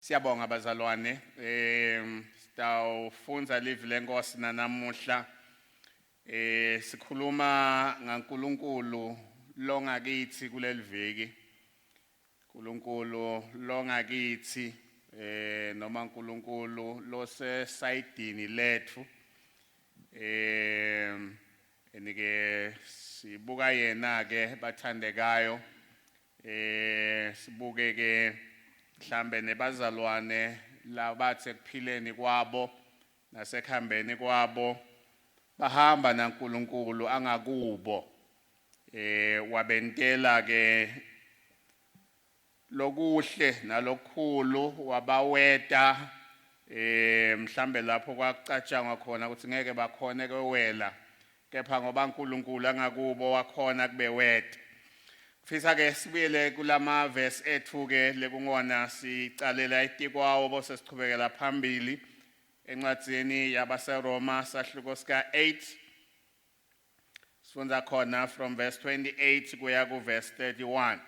Siyabonga bazalwane, sitawufunza live lenkosi nanamuhla. Sikhuluma ngaNkulunkulu longakithi kuleli veki. Nkulunkulu longakithi noma uNkulunkulu lose sayidini lethu. Enike sibuka yena ke bathandekayo. Sibuke ke mhlambe nebazalwane labathe kuphileni kwabo nasekuhambeni kwabo bahamba naNkulunkulu angakubo wabentela ke lokuhle nalokukhulu wabaweta mhlambe lapho kwacatshangwa khona ukuthi ngeke bakhone kwewela kepha ngoba uNkulunkulu angakubo wakhona kubeweta. Fisa ke sibuyele kulama verse ethu ke lekungona sicalela itikwawo bose siqhubekela phambili encwadzini yabaseRoma sahluko sika 8 sifunda khona from verse 28 kuya ku verse 31.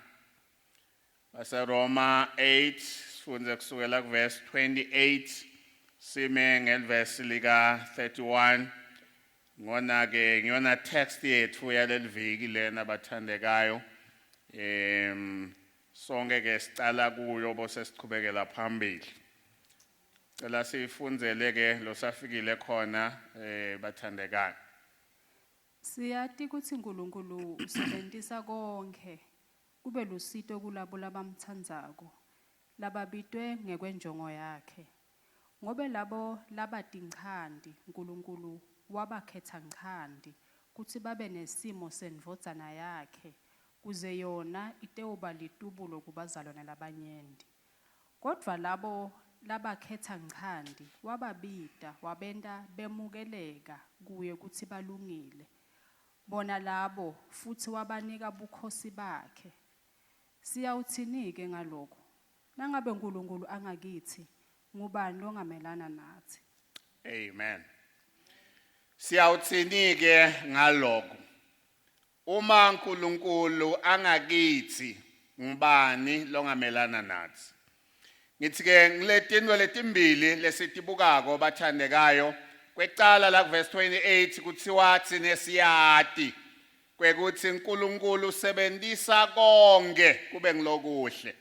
baseRoma 8 sifunde kusukela ku verse 28 sime ngelverse lika 31. Ngona ke ngiyona text yethu yaleli viki lena bathandekayo. Sonke ke sicala kuyo bose siqhubekela phambili. Cela sifundzele ke losafikile khona bathandekayo. Siyathi ukuthi uNkulunkulu usebenzisa konke kube lusito kulabo labamthandzako lababitwe ngekwenjongo yakhe. Ngobe labo labadinchandi uNkulunkulu wabakhetha nchandi kuthi babe nesimo sendvodzana yakhe kuze yona itewuba litubulo kubazalwane labanyenti. Kodwa labo labakhetha nchandi wababita wabenta bemukeleka kuye kuthi balungile. Bona labo futhi wabanika bukhosi bakhe. Siyawuthinike ngalokho. Nangabe uNkulunkulu angakithi ngubani longamelana nathi? Amen. Siyawuthinike ngalokho. Uma uNkulunkulu angakithi ngubani longamelana nathi? Ngithi ke ngiletindwe letimbili lesitibukako bathandekayo kwecala la verse 28 kuthiwa thine siyati kwekuthi uNkulunkulu usebenzisa konke kube ngilokuhle.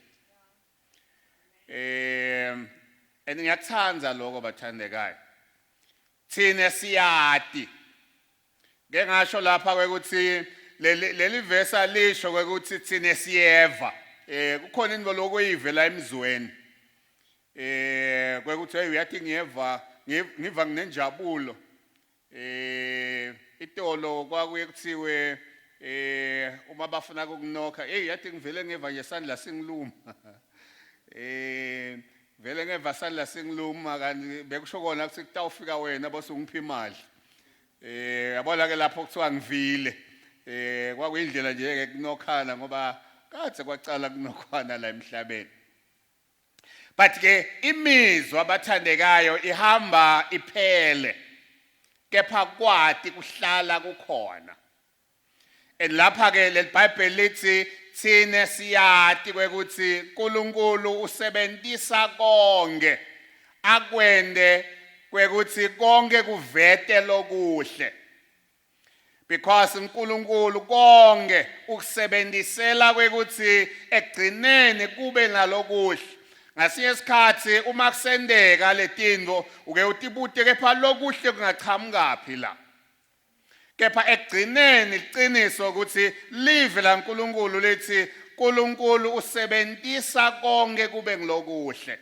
Ngiyakuthandza lokho bathandekayo. Thine siyati. Ngeke ngasho lapha kwekuthi leli verse alisho kwekuthi thine siyeva. Kukhona into lokuyivela emzweni. Kwekuthi hey uyathi ngiva nginenjabulo. Itolo kwakuye kuthiwe uma bafuna ukunokha hey yathi ngivele ngeva nje sandla singiluma. Vele ngeva sandla singiluma kanti bekusho kona ukuthi kutawufika wena bose ungipha imali. Yabona ke lapho kuthiwa ngivile. Kwakuyindlela nje ke kunokhana ngoba kade kwacala kunokhwana la emhlabeni. But ke imizwa abathandekayo ihamba iphele kepha kwati kuhlala kukhona. Lapha ke le Bible lithi thine siyati kwekuthi uNkulunkulu usebenzisa konke akwende kwekuthi konke kuvete lokuhle. Because uNkulunkulu konke ukusebenzisela kwekuthi egcineni kube nalokuhle. Ngasinye isikhathi uma kusendeka letindvo uke utibute kepha lokuhle kungaqhamukapi la. Kepha egcineni iqiniso ukuthi live la uNkulunkulu lithi uNkulunkulu usebenzisa konke kube ngilokuhle.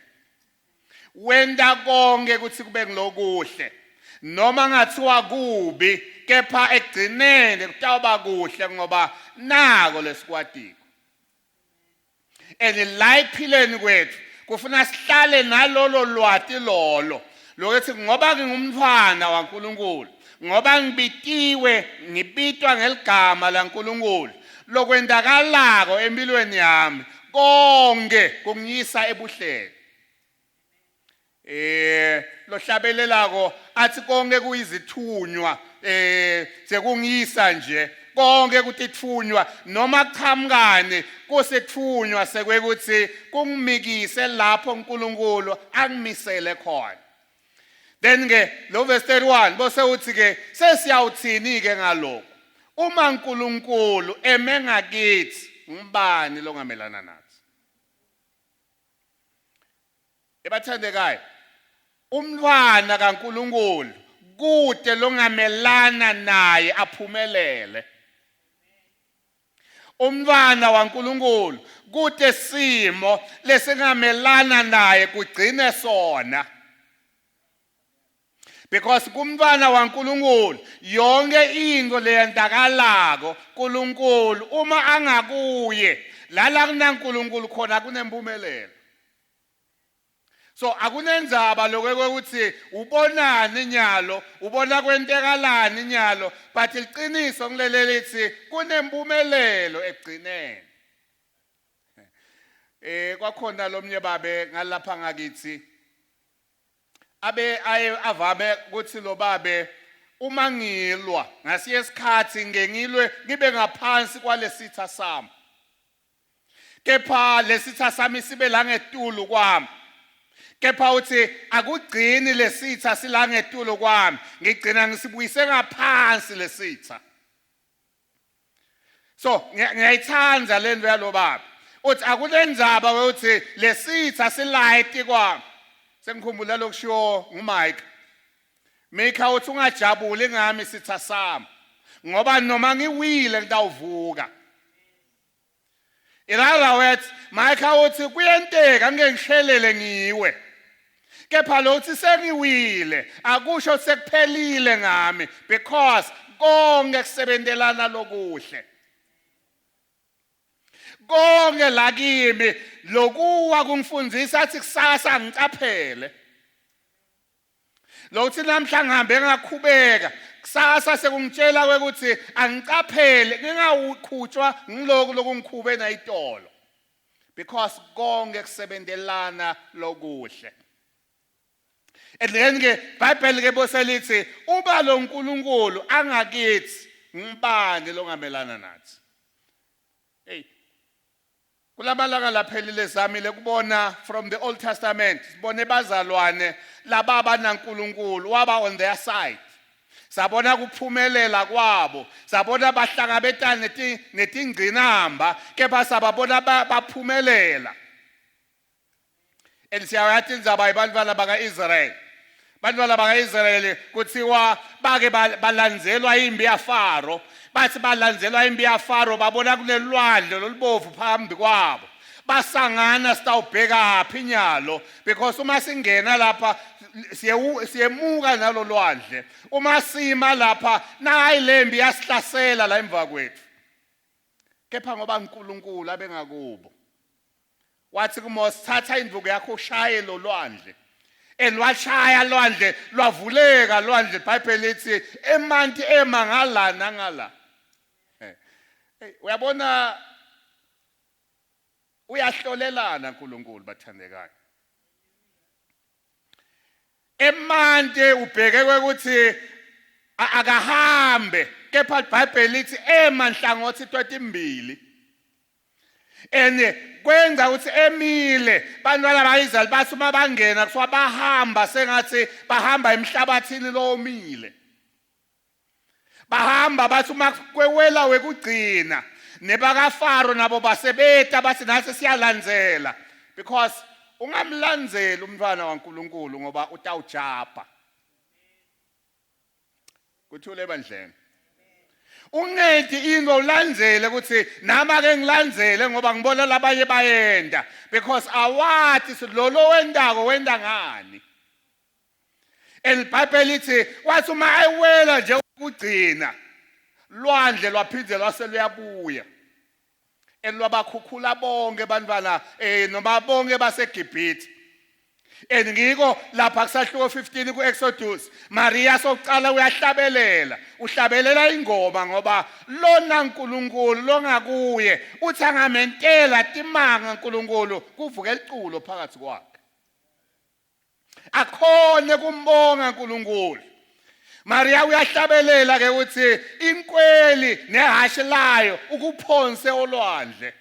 Wenda konke ukuthi kube ngilokuhle. Noma ngathiwa kubi kepha egcineni kutawuba kuhle ngoba nako lesikwatiko. La iphileni kwethu kufuna sihlale nalolo lwati lolo lokuthi ngoba ngingumntwana waNkulunkulu ngoba ngibitwa ngeligama laNkulunkulu lokwendakalako empilweni yami konke kungiyisa ebuhleni. Lo hlabelelako athi konke kuyizithunywa sekungiyisa nje konke kutitfunywa noma qhamukane kusetfunywa sekwekuthi kungimikise lapho uNkulunkulu angimisele khona. Then ke lo verse 31 bose uthi ke sesiyawuthini ke ngalokho uma uNkulunkulu eme ngakithi ngibani longamelana nathi. Ebathandekayo umntwana kaNkulunkulu kude longamelana naye aphumelele. Umntwana waNkulunkulu kude simo lesingamelana naye kugcine sona. Because kumntwana waNkulunkulu yonke into leyendakalako kuNkulunkulu uma angakuye lala kunaNkulunkulu khona kunempumelelo. So akunenzaba lokwekuthi ubonani nyalo ubona kwentekalani nyalo but iqiniso ngilele lithi kunempumelelo egcineni. Kwakhona lomnye babe ngalapha ngakithi avame ukuthi lo babe uma ngilwa ngasiye isikhathi ngengilwe ngibe ngaphansi kwalesitha sami kepha lesitha sami sibe la ngetulu kwami kepha uthi akugcini lesitha sila ngetulu kwami ngigcina ngisibuyise ngaphansi lesitha. So ngiyayithanda lento yalo baba uthi akunenzaba ukuthi lesitha silayiti kwami. Sengikhumbula lokushiwo nguMike Mika uthi ungajabuli ngami sitha sami ngoba noma ngiwile ngitawuvuka. In other words Mike uthi kuyenteka ngeke ngishelele ngiwe kepha lo uthi sengiwile akusho sekuphelile ngami because konke kusebenzelana lokuhle. Konke la kimi lokuwa kungifundisa athi kusasa ngicaphele. Lo uthi namhla ngihambe ngakhubeka kusasa sekungitshela ukuthi angicaphele ngingawukhutshwa ngiloku lokungikhube nayitolo because konke kusebenzelana lokuhle. And then ke Bible ke boselithi uba lo uNkulunkulu angakithi ngibani longamelana nathi. Hey kulamalanga laphelile zamile kubona from the Old Testament sibone bazalwane lababa naNkulunkulu waba on their side. Sabona kuphumelela kwabo, sabona bahlangabetana netingcinamba kepha sababona baphumelela. Elisiyawathi indzaba yabantwana bakaIsrael. Bantwana bakaIsrael kuthiwa bake balanzelwa impi yaFaro. Bathi balanzelwa impi yaFaro babona kunelwandle lolubovu phambi kwabo. Basangana sitawubheka phi nyalo because uma singena lapha siyemuka nalo lwandle. Uma sima lapha nayi lembi yasihlasela la emva kwethu. Kepha ngoba uNkulunkulu abengakubo. Wathi kuMose thatha induku yakho ushaye lo lwandle. Elwashaya lwandle lwavuleka lwandle iBhayibheli lithi emanti emangala nangala. Uyabona uyahlolelana uNkulunkulu bathandekayo. Emanti ubheke ukuthi akahambe kepha iBhayibheli lithi emanhlangothi 32. Kwenza ukuthi emile bantwana bakaIsrael bathi uma bangena kuswa bahamba sengathi bahamba emhlabathini lomile. Bahamba bathi uma kwewela wekugcina nebakaFaro nabo basebeta bathi nase siyalandzela because ungamlandzeli umntwana waNkulunkulu ngoba utawujapa. Kuthule bandleni. Ungethi into ulandzele ukuthi nama ke ngilandzele ngoba ngibona labanye bayenda because awathi lo wendako wenda ngani. EliBhayibheli lithi wathi uma ayiwela nje ukugcina lwandle lwaphindze lwaseluyabuya. Elwabakhukhula bonke bantwana noma bonke baseGibhithe. Ngiko lapha kusahluko 15 kuExodus Maria sokuqala uyahlabelela uhlabelela ingoma ngoba lona uNkulunkulu longakuye uthi angamentela timanga uNkulunkulu kuvuka eliculo phakathi kwakhe. Akhone kumbonga uNkulunkulu Maria uyahlabelela ke uthi inkweli nehashe layo ukuphonse olwandle.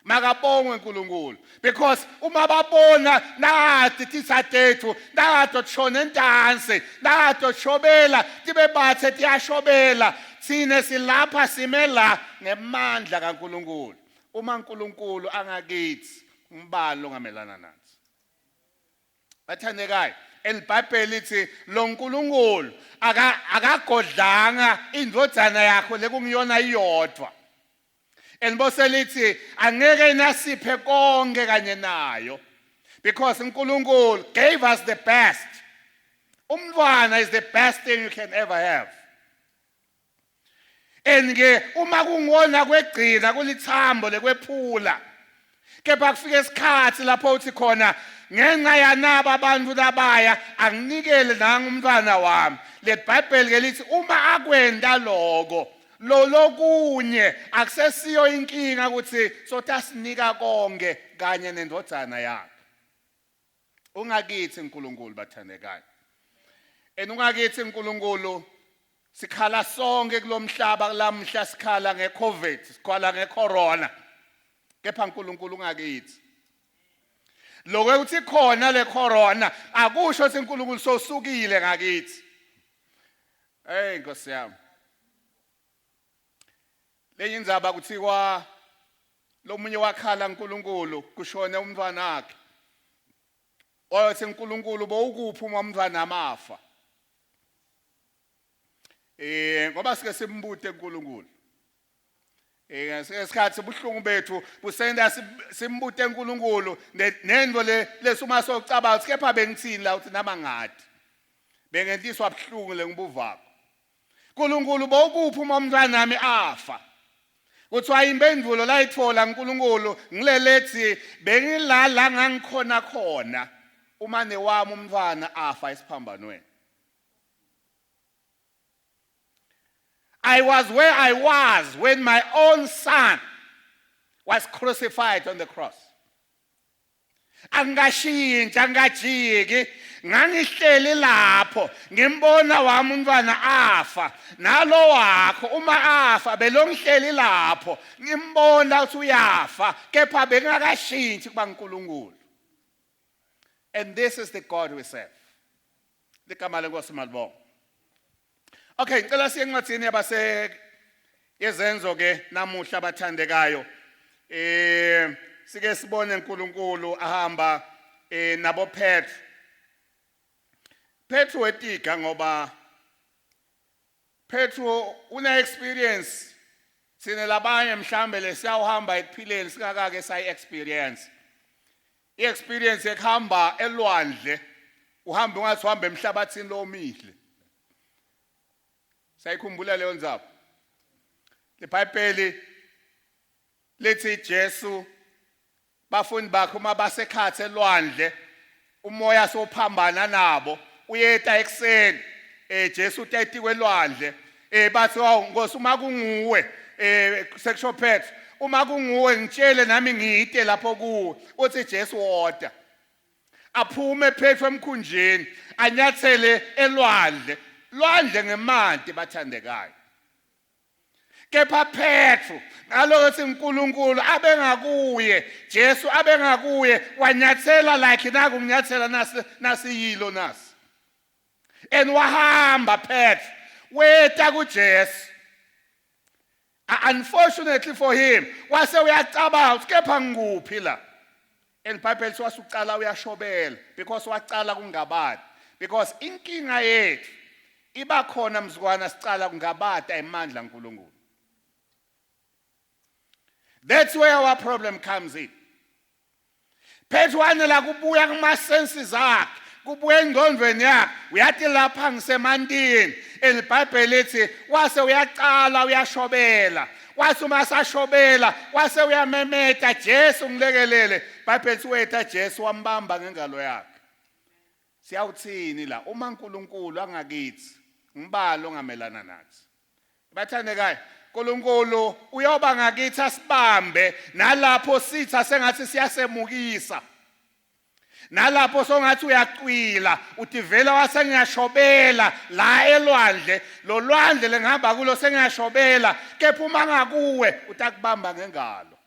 Makabongwe uNkulunkulu because uma babona nathi tithathethu nato tshone ntanse nato shobela tibe bathe tiyashobela sine silapha simela ngemandla kaNkulunkulu. Uma uNkulunkulu angakithi umbalo ongamelana nathi. Bathandekayo elibhayibheli lithi lo nkulunkulu akagodlanga indodana yakho lekungiyona iyodwa. Elibose lithi angeke nasiphe konke kanye nayo because uNkulunkulu gave us the best. Umntwana is the best thing you can ever have. Enke uma kungona kwegcina kulithambo lekwephula kepha kufika isikhathi lapho uthi khona ngenxa yanaba abantu labaya anginikele nanga umntwana wami. Le Bible ke lithi uma akwenda lokho lokunye akusesiyo inkinga ukuthi sothasinika konke kanye nendodzana yakhe. Ungakithi uNkulunkulu bathandekayo. Ungakithi uNkulunkulu sikhala sonke kulomhlaba lamhla sikhala ngeCovid, sikhala ngecorona. Kepha uNkulunkulu ungakithi. Lokho uthi khona le corona akusho ukuthi uNkulunkulu sosukile ngakithi. Hey Nkosi yami. Le indzaba kuthiwa lomunye wakhala uNkulunkulu kushone umntwana wakhe. Oyothi uNkulunkulu bowukuphi uma umntwana amafa. Ngoba sike simbude uNkulunkulu. Ngesikhathi ubuhlungu bethu busenda simbude uNkulunkulu nendo lesuma socabanga kepha bengithini la uthi nama ngadi. Bengentiswa buhlungu lengibuvako. uNkulunkulu bowukuphi uma umntwana nami afa. Kuthiwa impendulo la ithola uNkulunkulu ngilelethi bengilala ngangikhona khona uma newami umntwana afa esiphambanweni. I was where I was when my own son was crucified on the cross. Angashintsha angajiki ngangihleli lapho ngimbona wami umntwana afa nalo wakho uma afa belongihleli lapho ngimbona ukuthi uyafa kepha bengakashintshi kuba uNkulunkulu. And this is the God we serve. Ligama lenkosi malibonga. Okay, ngicela siye encwadini yabase yezenzo ke namuhla abathandekayo. Sike sibone uNkulunkulu ahamba nabo Petru. Petru wetika ngoba Petru una experience sine labanye mhlambe lesiyahamba ekuphileni sikakake sayi experience. I-experience ekuhamba elwandle uhamba ungathi uhamba emhlabathini lomihle. Sayikhumbula leyo ndzaba. LeBhayibheli lithi Jesu bafundi bakhe uma basekhathe elwandle umoya sophambana nabo uyeta ekseni Jesu uteti kwelwandle bathi Nkosi uma kunguwe sekusho Petru uma kunguwe ngitshele nami ngite lapho kuwe uthi Jesu woda aphume Petru emkhunjeni anyathele elwandle lwandle ngemanti bathandekayo. Kepha Petru ngalokho uNkulunkulu abengakuye Jesu abengakuye wanyathela like naku nginyathela nasiyilo nasi. And wahamba Petru weta kuJesu. Unfortunately for him wase uyacabanga kepha ngikuphi la. And Bible wasucala uyashobela because wacala kungabadi because inkinga yethu iba khona mzukwana sicala kungabada emandla uNkulunkulu. That's where our problem comes in. Petru wanela kubuya kuma senses akhe, kubuya engqondweni yakhe, uyathi lapha ngisemandini. EliBhayibheli lithi wase uyaqala uyashobela. Wase uma sashobela, wase uyamemeta Jesu ngilekelele. Bible lithi wetha Jesu wambamba ngengalo yakhe. Siyawuthini la uma uNkulunkulu angakithi, ngibalo ngamelana nathi. Bathandekayo uNkulunkulu uyoba ngakithi asibambe nalapho sitha sengathi siyasemukisa. nalapho songathi uyaqwila uthi vela wasengiyashobela la elwandle lo lwandle lengihamba kulo sengiyashobela kepha uma ngakuwe utakubamba ngengalo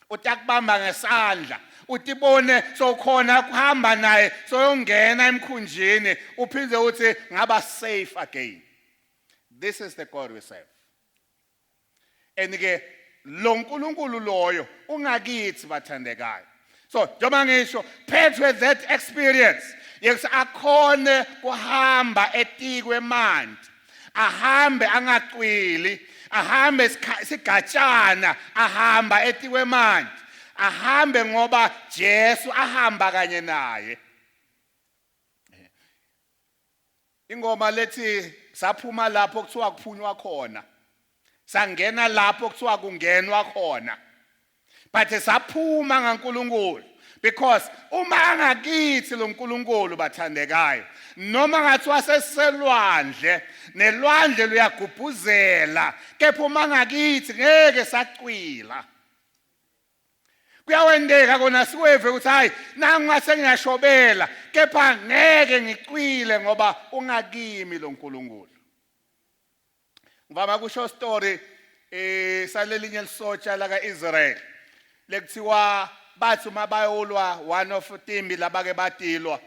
utakubamba ngesandla utibone sokhona kuhamba naye soyongena emkhunjini uphinde uthi ngaba safe again. This is the God we serve. And ke lo nkulunkulu loyo ungakithi bathandekayo. So njengoba ngisho phethwe that experience yekuthi akhone kuhamba etikwe manje ahambe angaqwili ahambe sigatshana ahamba etikwe manje ahambe ngoba Jesu ahamba kanye naye. Ingoma lethi saphuma lapho kuthiwa kuphunywa khona sangena lapho kuthiwa kungenwa khona but saphuma ngaNkulunkulu because uma angakithi lo nkulunkulu bathandekayo noma ngathiwa sesiselwandle nelwandle luyagubhuzela kepha uma ngakithi ngeke sacwila. Kuyawendeka kona sikweve ukuthi hayi nangu ngase ngiyashobela kepha ngeke ngicwile ngoba ungakimi lo nkulunkulu. Ngivama kusho story salelinye lisotsha la kaIsrael lekuthiwa bathi uma bayolwa one of timbi labake batilwa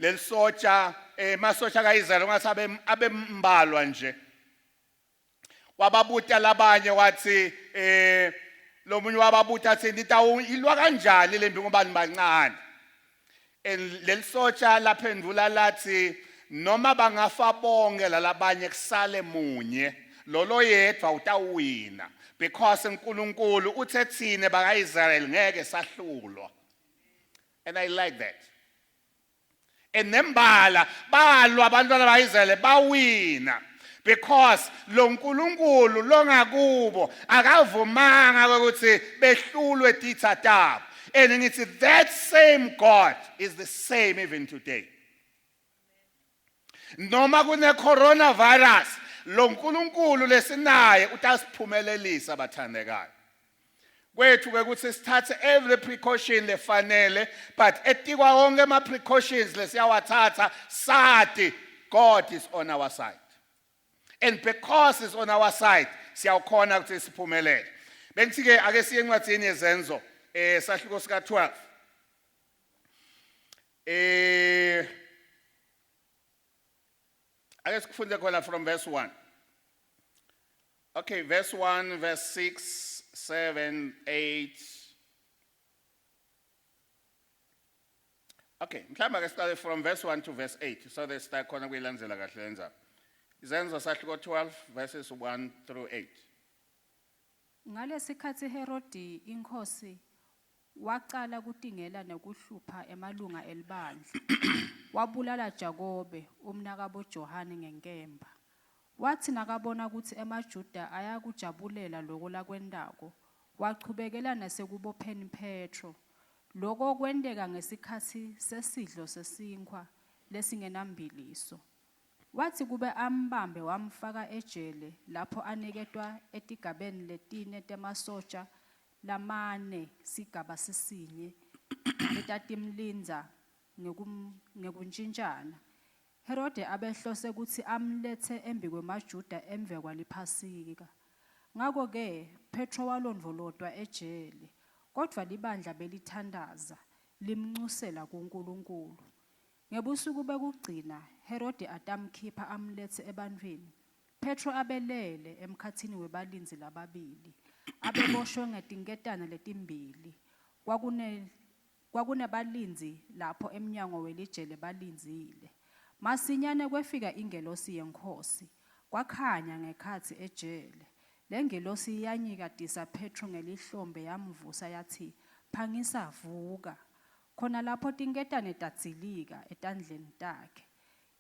lelisotsha masotsha kaIsrael ungasabe abembalwa nje wababuta labanye wathi lo munye wababutha athi nitawu ilwa kanjani lembi ngobani bancane lelisotsha laphendula lathi noma bangafa bonke lalabanye kusale munye lolo yedwa utawina because uNkulunkulu uthe thine bakaIsrael ngeke sahlulwa. And I like that. Enembala balwa abantwana bakaIsrael bawina because lo nkulunkulu longakubo akavumanga ukuthi behlulwe titha tabo. And ngithi that same God is the same even today. Noma kune coronavirus lo nkulunkulu lesinaye utasiphumelelisa bathandekayo. Kwethu ke ukuthi sithathe every precaution lefanele but etikwa wonke ama precautions lesiyawathatha sathi God is on our side. And because it's on our side siyawkhona ukuthi siphumelele. Bengithi ke ake siye encwadini yezenzo sahluko sika 12. Ake sikufunde khona from verse 1. Okay, verse 1, verse 6, 7, 8. Okay, mhlawumbe ake start from verse 1 to verse 8 so that start khona kuyilandzela kahle lenza. Izenzo sahluko 12 verses 1 through 8. Ngalesikhathi Herodi inkosi waqala kutingela nokuhlupha emalunga elibandla. Wabulala Jakobe umnakabo Johane ngenkemba. Wathi nakabona ukuthi emaJuda ayakujabulela lokho lakwendako wachubekela nasekubopheni Petro. Lokho kwendeka ngesikhathi sesidlo sesinkwa lesingenambiliso. Wathi kube ambambe wamfaka ejele lapho aniketwa etigabeni letine temasotsha lamane sigaba sesinye letatimlinza ngekuntshintshana. Herode abehlose ukuthi amlethe embi kwemaJuda emve kwaliphasika. Ngakho ke Petro walondvolotwa ejele kodwa libandla belithandaza limncusela kuNkulunkulu. Ngebusuku bekugcina Herode atamkhipha amlethe ebantwini. Petro abelele emkhathini webalinzi lababili abeboshwe ngetinketane letimbili. Kwakunebalinzi lapho emnyango welijele balinzile. Masinyane kwefika ingelosi yenkosi kwakhanya ngekhathi ejele. Lengelosi yanyikatisa Petro ngelihlombe yamvusa yathi phangisa vuka. Khona lapho tinketane tadzilika etandleni takhe.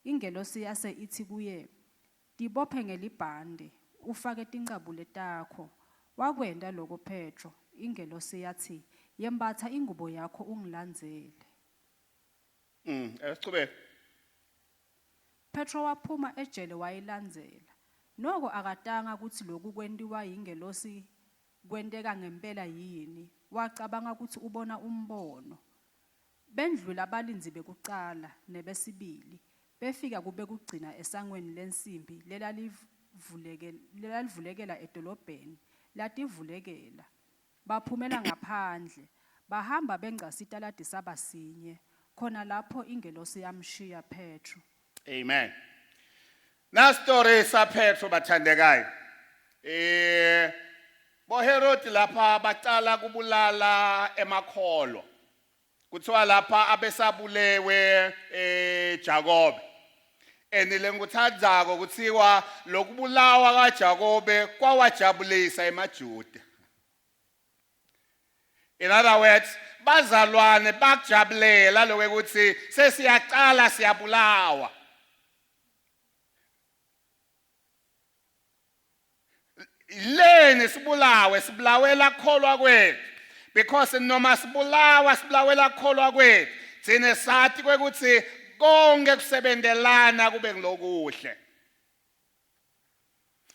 Ingelosi yase ithi kuye tibophe ngelibhande ufake tincabule takho. Wakwenda lokho Petro. Ingelosi yathi yembatha ingubo yakho ungilandzele. Esichubeka. Petro waphuma ejele wayilandzela. Noko akatanga ukuthi lokhu kwentiwa ingelosi kwenteka ngempela yini wacabanga ukuthi ubona umbono. Bendlula abalinzi bekuqala nebesibili, befika kube kugcina esangweni lensimbi lelalivulekela edolobheni, lativulekela. Baphumela ngaphandle, bahamba bengcasa italadi sabasinye, khona lapho ingelosi yamshiya Petru. Amen. Na story sa Petro bathandekayo. Bo Herod lapha bacala kubulala emakholo. Kuthiwa lapha abesabulewe Jacob. Enile nguthandzako kuthiwa lokubulawa kaJacob kwawajabulisa emaJuda. In other words, bazalwane bakujabulela lokuthi sesiyaqala siyabulawa. Leni sibulawela kholwa kwethu, because noma sibulawela kholwa kwethu, thina sathi kwekuthi konke kusebendelana kube ngilokuhle.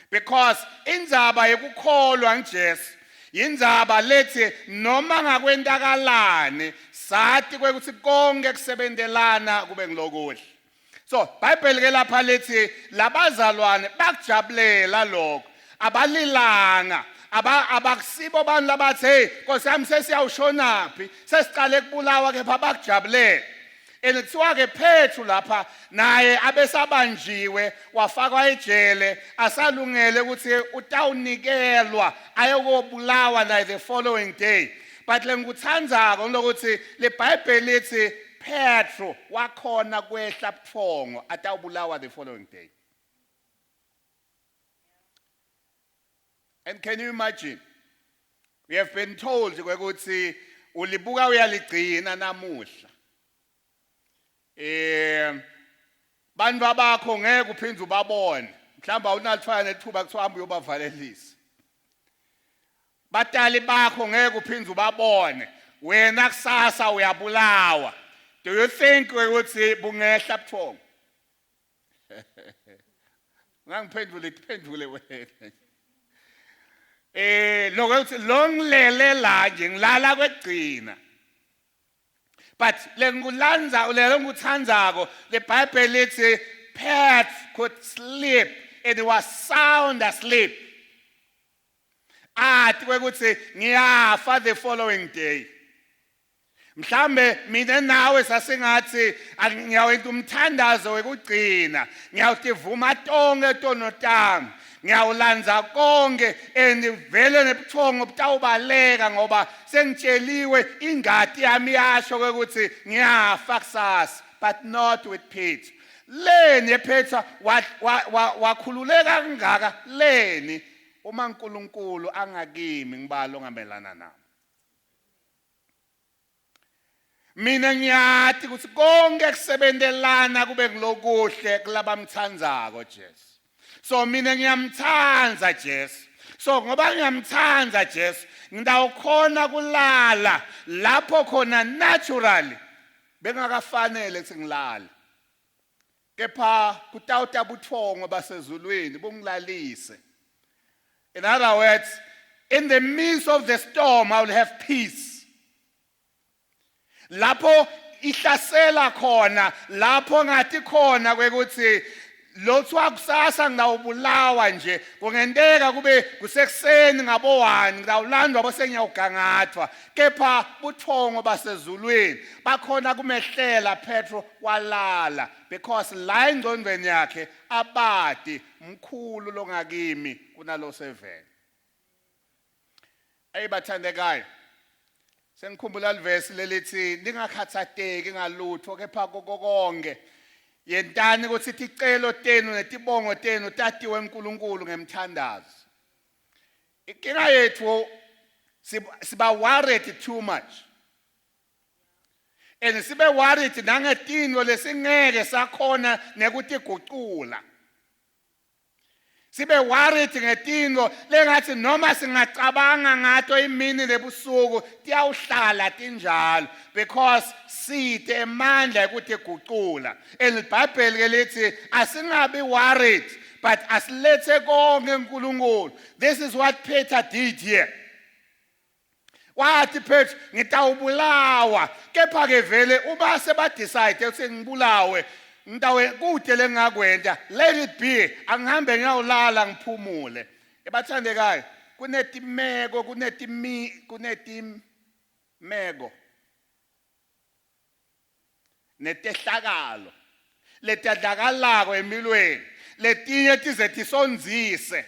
Because indzaba yekukholwa ngeJesu indzaba lethi noma ngakwendakalani sathi kwekuthi konke kusebendelana kube ngilokuhle. So Bible ke lapha lethi labazalwane bakujabulela lokho. Abalilanga abakusibo abantu labathi hey Nkosi yami sesiyawushonaphi sesiqale kubulawa ke bakujabulela. Kuthiwa ke Petru lapha naye abesabanjiwe wafakwa ejele asalungele ukuthi utawunikelwa ayokubulawa naye the following day. But lengikuthandzako lokuthi le Bible lithi Petru wakhona kwehla buthongo atawubulawa the following day. And can you imagine? We have been told ukuthi ulibuka uyaligcina namuhla. Bantu abakho ngeke uphinde ubabone. Mhlawumbe awunalifana nethuba kuthiwa hamba uyobavalelisa. Batali bakho ngeke uphinde ubabone. Wena kusasa uyabulawa. Do you think ukuthi bungehla buthongo? Ngangiphendule wena. Lokuthi longilele la nje ngilala kwegcina. But lenguthandzako the Bible lithi Petru could sleep and he was sound asleep. Athi kwekuthi ngiyafa the following day. Mhlambe mina nawe sasingathi ngiyawenta umthandazo wekugcina, ngiyawutivuma tonke tono tami. Ngiyawulanza konke vele nebuthongo butawubaleka ngoba sengitsheliwe ingadi yami yasho ukuthi ngiyafa kusasa, but not with Peter. Leni Peter wakhululeka kangaka leni uma uNkulunkulu angakimi ngibalo ngamelana nami. Mina ngiyathi ukuthi konke kusebendelana kube ngilokuhle kulabamthandzako Jesu. So mina ngiyamthandza Jesu. So ngoba ngiyamthandza Jesu, ngidawukhona kulala lapho khona naturally bengakafanele ukuthi ngilale. Kepha kutawuta buthongo basezulwini bungilalise. In other words, in the midst of the storm I will have peace. Lapho ihlasela khona, lapho ngathi khona kwekuthi lothiwa kusasa ngidawubulawa nje kungendeka kube kusekuseni ngabo-1 ngidawulandwa bese ngiyawugangathwa, kepha buthongo basezulwini bakhona kumehlela Petru walala, because la engcondweni yakhe abadi mkhulu longakimi kunalo 7. Bathandekayo, sengikhumbula livesi lelithi ningakhathateki ngalutho kepha konke yentani ukuthi ticelo tenu netibongo tenu tatiwe uNkulunkulu ngemthandazo. Inkinga yethu siba worried too much. And sibe worried nangetino lesingeke sakhona nekuthi gucula. Sibe worried ngetino lengathi noma singacabanga ngato imini nebusuku tiyawuhlala tinjalo, because sithe emandla ukuthi gucula. And iBhayibheli ke lithi asingabi worried but asilethe konke uNkulunkulu. This is what Peter did here. wathi Petru ngitawubulawa kepha ke vele uma sebadecide ukuthi ngibulawe ngitawe kude lengakwenda let it be angihambe ngiyawulala ngiphumule ebathandekayo kunetimeko netehlakalo letadlakalako emilweni letinye tize tisonzise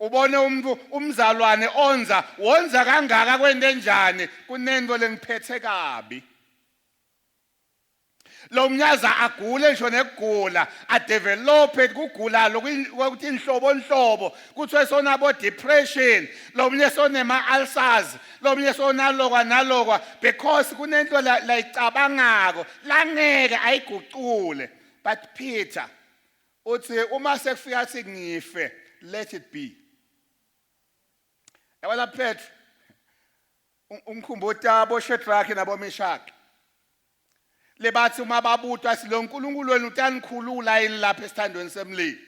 ubone umzalwane wonza kangaka kwente njani kunento lengiphethe kabi lo mnyaza agule ngisho nekugula adevelope kugula lokuthi inhlobo kuthiwe sonabo depression lo mnye sonema ulcers lo mnye sonalokwa because kunento la icabangako langeke ayigucule but Peter uthi uma sekufika athi ngife let it be yabona Petru umkhumbuta abo Shadrach nabo Meshach lebathi uma babutwa silo uNkulunkulu wenu utanikhulula yini lapha esithandweni semlilo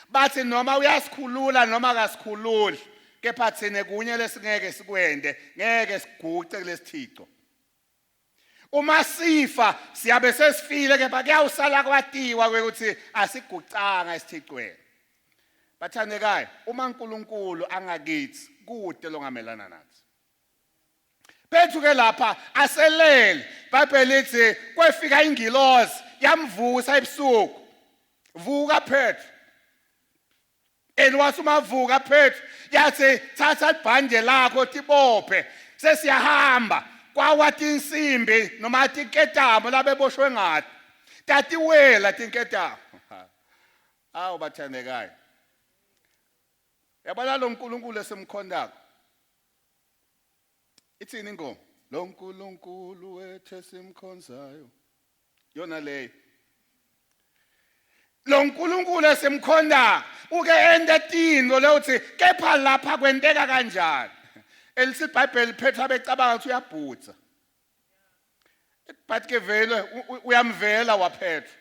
bathi noma uyasikhulula noma akasikhululi kepha thine kunye lesingeke sikwende ngeke siguce kulesithixo uma sifa siyabe sesifile kepha kuyawusala kwatiwa ukuthi asigucanga isithixweni bathandekayo uma uNkulunkulu angakithi kude longamelana nathi Petru ke lapha aselele iBhayibheli lithi kwefika ingilosi yamvusa ebusuku vuka Petru wasuma Petru yathi thatha ibhande lakho tibophe sesiyahamba kwawathi insimbi noma tinketamo labeboshwe ngathi tatiwela tinketamo awu bathandekayo yabona lo uNkulunkulu esimkhondako ithini ingoma lo uNkulunkulu wethu esimkhonzayo yona leyo lo uNkulunkulu esimkhonda uke ende tino lewuthi kepha lapha kwenteka kanjani elisi iBhayibheli Petru abecabanga ukuthi uyabhutsa but ke vele uyamvela waPetru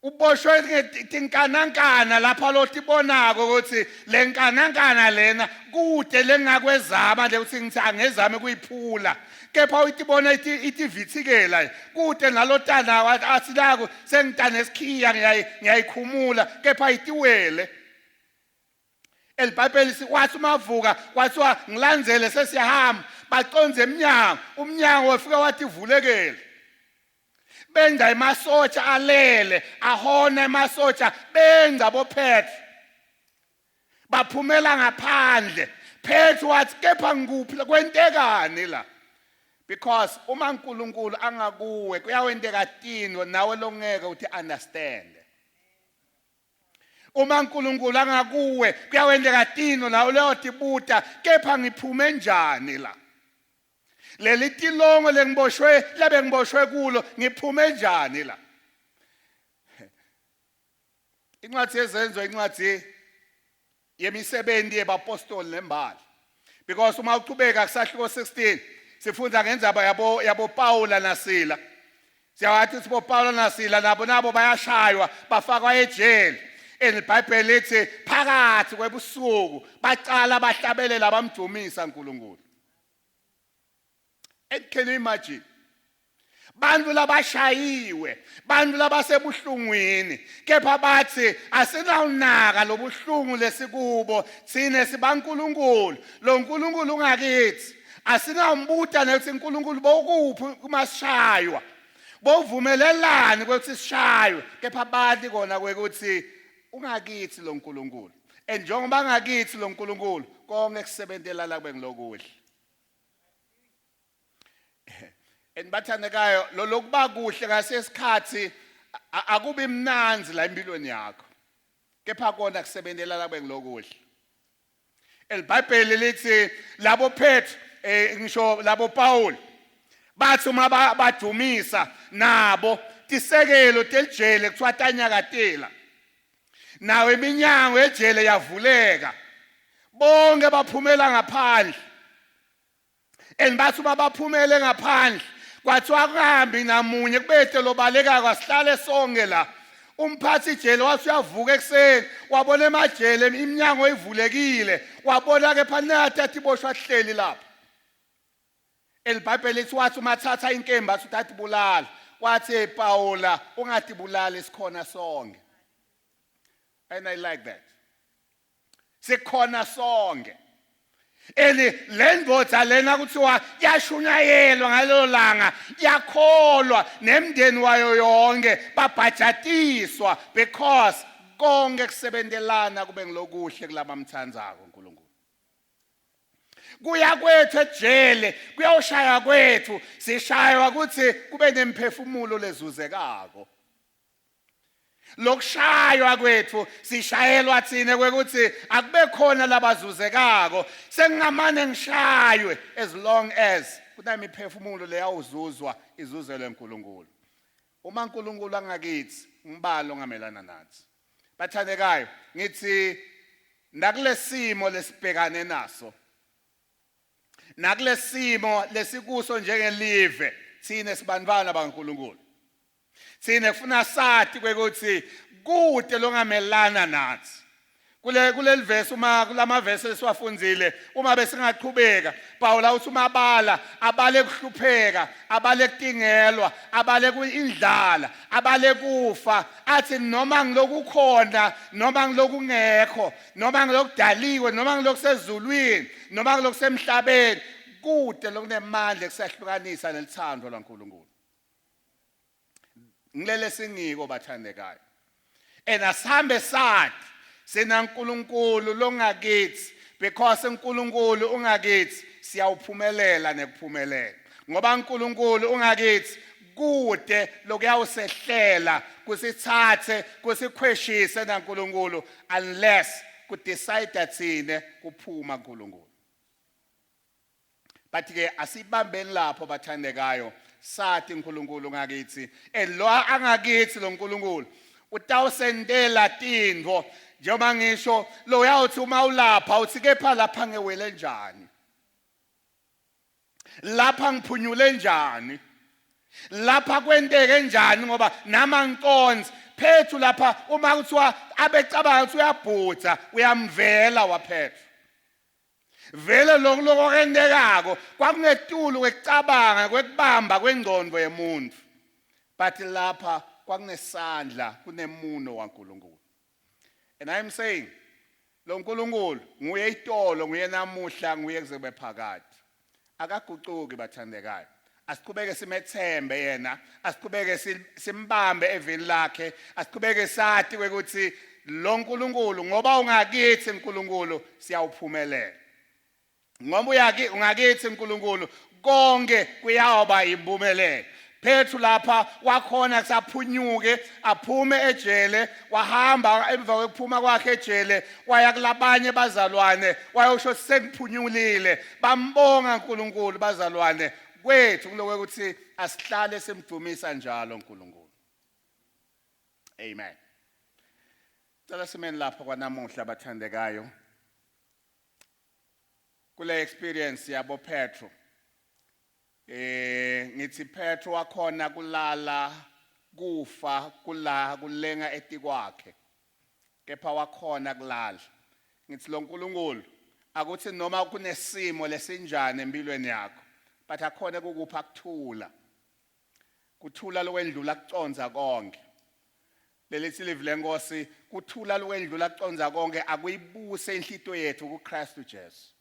uboshwe tinkanakana lapha lo tibonako ukuthi lenkanankana lena kude lengakwezama ukuthi ngithi angezame kuyiphula kepha uyitibona itivithikela kude nalotana asilako sengitana esikhiya ngiyayikhumula kepha itiwele elBhayibheli wathi umavuka kwathiwa ngilandzele sesiyahamba baconze umnyango wafika wathi vulekele benza emasotsha alele ahona emasotsha benza boPetru baphumela ngaphandle Petru wathi kepha ngikuphi kwentekani la because uma uNkulunkulu angakuwe kuyawenteka tino nawe longeke uthi understand uma uNkulunkulu angakuwe kuyawenteka tino nawe leyotibuta kepha ngiphume njani la leli tilongo lengiboshwe kulo ngiphume njani la incwadi yezenzo incwadi yemisebenzi yabapostoli nembali because uma uqhubeka kusahluko 16 sifunda ngendzaba yabo Paula naSila siyawathi sibo Paula naSila nabo bayashaywa bafakwa ejele iBhayibheli lithi phakathi kwebusuku bacala bahlabelela bamdumisa uNkulunkulu. And can you imagine? Bantu labashayiwe, bantu labasebuhlungwini, kepha bathi asinawunaka lobuhlungu lesikubo, thine sibaNkulunkulu, lo Nkulunkulu ungakithi. Asinawumbuta nokuthi uNkulunkulu bokuphi kumasishaywa. Bovumelelani ukuthi sishaywe, kepha bathi kona kwekuthi ungakithi lo Nkulunkulu. And njengoba ngakithi lo Nkulunkulu, konke kusebentela la kube ngilokuhle. Enbathandekayo lo lokuba kuhle ngasesikhathi akubi mnanzi la empilweni yakho kepha kona kusebenzela la bengilokuhle iBhayibheli lithi labo Petru ngisho labo Paul bathi uma badumisa nabo tisekelo telijele kuthiwa tanyakatela nawe iminyango ejele yavuleka bonke baphumela ngaphandle bathi uma baphumele ngaphandle kwathiwa kuhambi namunye kubethe lobaleka kwasihlale sonke la umphathi ijele wasuyavuka ekseni wabona emajele iminyango ivulekile wabona ke phanatha athi boshwa hleli lapha elibhayibheli lithi wathi umathatha inkemba athi uthathi bulala wathi Paula ungathi bulala isikhona sonke and I like that sikhona sonke lendoda lena kuthiwa yashunyayelwa ngalelo langa yakholwa nemndeni wayo yonke babhajatiswa because konke kusebendelana kube ngilokuhle kulaba mthandzako uNkulunkulu kuya kwethu ejele kuyawushaya kwethu sishaywa ukuthi kube nemphefumulo lezuzekako lokushaywa kwethu sishayelwa thina kwekuthi akube khona labazuzekako sengingamane ngishaywe as long as kunami iphefumulo leyawuzuzwa izuzelwe uNkulunkulu uma uNkulunkulu angakithi ngibalo ngamelana nathi bathandekayo ngithi nakulesimo lesibhekane naso nakulesimo lesikuso njengelive thina sibanibana baNkulunkulu thina kufuna sathi kwekuthi kude longamelana nathi kuleli verse uma kulama verse esiwafundzile uma besingaqhubeka Paula uthi umabala abale kuhlupheka abale kutingelwa abale kuindlala abale kufa athi noma ngilokukhona noma ngilokungekho noma ngilokudaliwe noma ngilokusezulwini noma ngilokusemhlabeni kude lokunemandla kusahlukanisa nelithando laNkulunkulu ngilele singiko bathandekayo asihambe sathi sina uNkulunkulu longakithi because uNkulunkulu ungakithi siyawuphumelela nekuphumelela ngoba uNkulunkulu ungakithi kude lokuyawusehlela kusithathe kusikhweshise naNkulunkulu unless kudecide thine kuphuma uNkulunkulu but ke asibambeni lapho bathandekayo sathi uNkulunkulu ngakithi lo angakithi lo uNkulunkulu utawusendela tindvo njengoba ngisho lo uyawuthi uma ulapha uthi kepha lapha ngewele njani lapha ngiphunyule njani lapha kwenteke njani ngoba nama ngiqonzi phethu lapha uma kuthiwa abecabanga ukuthi uyabhutha uyamvela waphethu vele lokho kwendekako kwakungetulu kwecabanga kwekubamba kwengqondo yemuntu but lapha kwakunesandla kunemuno waNkulunkulu and I'm saying lo uNkulunkulu nguye itolo nguye namuhla nguye kuzebe phakade akaguquki bathandekayo asiqhubeke simethembe yena asiqhubeke simbambe evini lakhe asiqhubeke sathi ukuthi lo uNkulunkulu ngoba ungakithi uNkulunkulu siyawuphumelela ngoba ungakithi uNkulunkulu konke kuyawuba impumelelo phethu lapha wakhona kusaphunyuke aphume ejele wahamba emva kokuphuma kwakhe ejele waya kulabanye bazalwane wayosho sengiphunyulile bambonga uNkulunkulu bazalwane kwethu kuloko ukuthi asihlale simdumisa njalo uNkulunkulu amen cela simeni lapha kwanamuhla bathandekayo kule experience yabo Petro ngithi Petro wakhona kulala kufa kulenga etikwakhe kepha wakhona kulala ngithi lo uNkulunkulu akuthi noma kunesimo lesinjani empilweni yakho but akhona ukukupha kuthula lokwendlula kuconza konke lelithi live lenkosi kuthula lokwendlula kuconza konke akuyibuse inhlito yethu kuChrist uJesu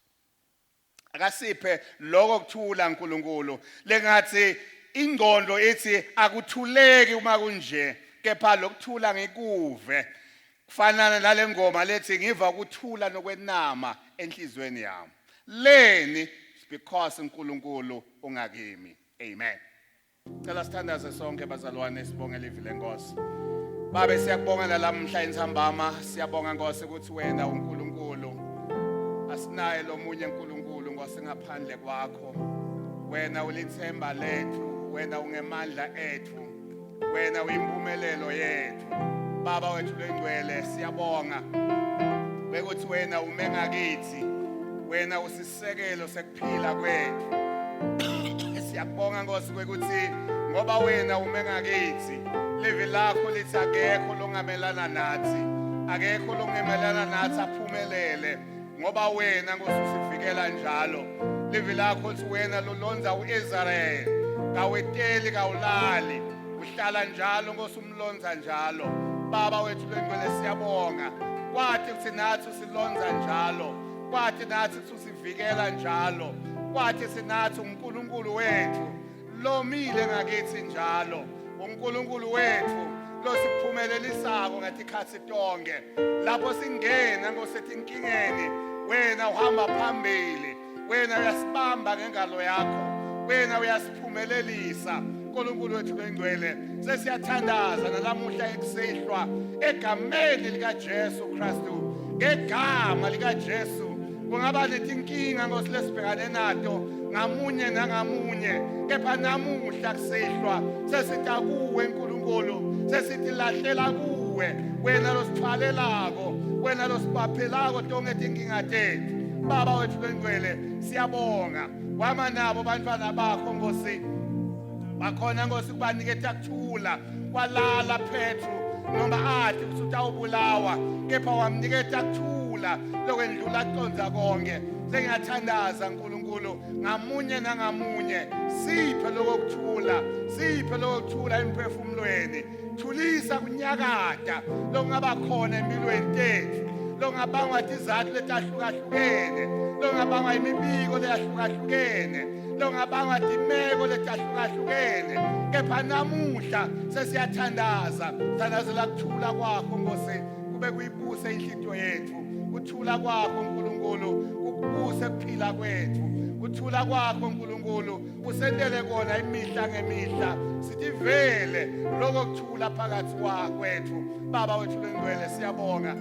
akasiphe lokho kuthula uNkulunkulu lengathi ingqondo ethi akuthuleki uma kunje kepha lokuthula ngikuve kufanana nale ngoma lethi ngiva ukuthula nokwenama enhlizweni yami leni because uNkulunkulu ungakimi amen cela sithandaze sonke bazalwane sibonge live lenkosi babe siyakubonga nalamhla insambama siyabonga Nkosi ukuthi wena uNkulunkulu asinaye lo munye uNkulunkulu ngosingaphandle kwakho wena ulithemba lethu wena ungemandla ethu wena uyimpumelelo yethu baba wethu lengcwele siyabonga bekuthi wena ume ngakithi wena usisekelo sekuphila kwethu siyabonga Nkosi ukuthi ngoba wena ume ngakithi livi lakho lithi akekho longamelana nathi, akekho longamelana nathi aphumelele, ngoba wena Nkosi usivikela njalo. Livi lakho lithi wena lolonza uIsrael, kaweteli kawulali, uhlala njalo Nkosi umlonza njalo. Baba wethu lengcwele siyabonga, kwathi kuthi nathi usilonza njalo, kwathi nathi usivikela njalo, kwathi sinathi uNkulunkulu wethu lomile ngakithi njalo, uNkulunkulu wethu losiphumelelisako ngathi khathi tonke. Lapho singena Nkosi inkingeni, wena uhamba phambili, wena uyasibamba ngengalo yakho, wena uyasiphumelelisa. Nkulunkulu wethu lengcwele, sesiyathandaza nalamuhla ekusihlwa egameni lika Jesu Kristu, ngegama lika Jesu. Kungaba netinkinga Nkosi lesibhekane nato ngamunye nangamunye, kepha namuhla kusihlwa sesithi kuwe Nkulunkulu, sesithi lahlela kuwe, wena losithwalelako, wena losibaphelako tonke tinkinga tethu. Baba wethu lengcwele siyabonga, wama nabo bantwana bakho Nkosi, bakhona Nkosi kubaniketa kuthula kwalala Petru noma athi ukuthi utawubulawa, kepha wamniketa kuthula lokwendlula conza konke. Sengiyathandaza Nkulunkulu, ngamunye nangamunye siphe lokuthula, siphe lokuthula emphefumulweni, thulisa kunyakada lokungaba khona empilweni tethu, lokungabangwa izizathu letahlukahlukene, lokungabangwa imibiko leyahlukahlukene, lokungabangwa imeko letahlukahlukene, kepha namuhla sesiyathandaza, thandazela kuthula kwakho Nkosi, kube kuyibuse inhliziyo yethu, kuthula kwakho Nkulunkulu ukubuse ukuphila kwethu, kuthula kwakho Nkulunkulu usendele kona imihla ngemihla, sithi vele lokuthula phakathi kwethu. Baba wethu lengcwele siyabonga,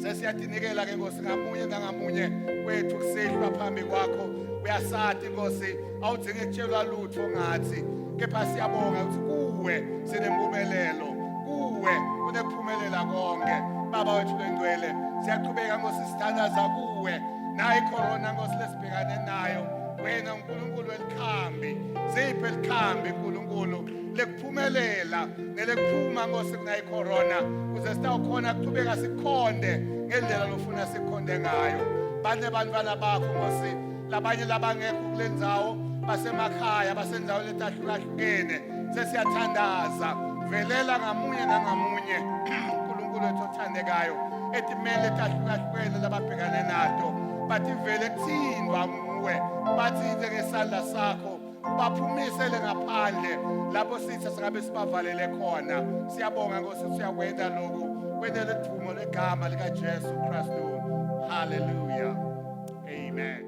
sesiyadinikela ke Nkosi ngamunye nangamunye wethu kusihlwa phambi kwakho. Uyasathi Nkosi awudzinge kutshelwa lutho ngathi, kepha siyabonga ukuthi kuwe sinempumelelo, kuwe kunephumelela konke. Baba wethu lengcwele siyaqhubeka Nkosi sithandaza kuwe nayi corona Nkosi lesibhekane nayo, wena uNkulunkulu welikhambi, ziphe likhambi Nkulunkulu lekuphumelela nelekuphuma Nkosi kunayi corona, kuze sitawukhona kuqhubeka sikhonde ngendlela lofuna sikhonde ngayo. Bane bantwana bakho Nkosi, labanye labangekho kule ndzawo, basemakhaya, basendaweni letahlukahlukene, sesiyathandaza, velela ngamunye nangamunye uNkulunkulu wethu othandekayo, etimele letahlukahlukene lababhekane nato, bathi vele kuthindwa nguwe, bathinte ngesandla sakho, baphumisele ngaphandle lapho sithi singabe sibavalele khona. Siyabonga Nkosi, siyakwenza lokhu, wena lethumo legama lika Jesu Kristu. Hallelujah. Amen.